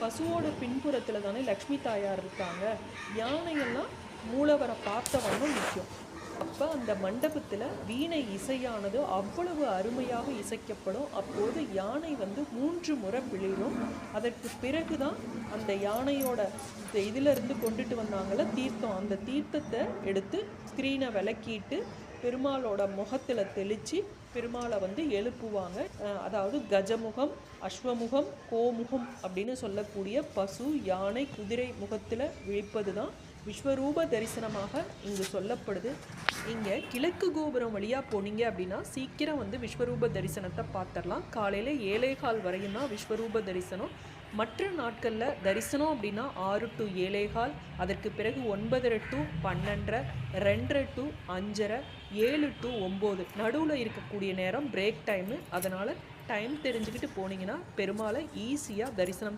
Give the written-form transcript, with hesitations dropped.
பசுவோட பின்புறத்தில் தானே லக்ஷ்மி தாயார் இருக்காங்க. யானையெல்லாம் மூலவரை பார்த்த வண்ணம் நிற்கும். அப்போ அந்த மண்டபத்தில் வீணை இசையானது அவ்வளவு அருமையாக இசைக்கப்படும். அப்போது யானை 3 முறை விழும். அதற்கு பிறகு தான் அந்த யானையோட இதிலிருந்து கொண்டுட்டு வந்தாங்கள தீர்த்தம், அந்த தீர்த்தத்தை எடுத்து ஸ்க்ரீனை விளக்கிட்டு பெருமாளோட முகத்தில் தெளித்து பெருமாளை எழுப்புவாங்க. அதாவது கஜமுகம், அஸ்வமுகம், கோமுகம் அப்படின்னு சொல்லக்கூடிய பசு, யானை, குதிரை முகத்தில் விழிப்பது தான் விஸ்வரூப தரிசனமாக இங்கு சொல்லப்படுது. இங்கே கிழக்கு கோபுரம் வழியாக போனீங்க அப்படின்னா சீக்கிரம் விஸ்வரூப தரிசனத்தை பார்த்துடலாம். காலையில் 7:15 வரையும் தான் விஸ்வரூப தரிசனம். மற்ற நாட்களில் தரிசனம் அப்படின்னா 6 to 7:15, அதற்கு பிறகு 9:30 to 12:30, 2:30 to 5:30, 7 to 9. நடுவில் இருக்கக்கூடிய நேரம் பிரேக் டைமு. அதனால் டைம் தெரிஞ்சுக்கிட்டு போனீங்கன்னா பெருமாளை ஈஸியாக தரிசனம்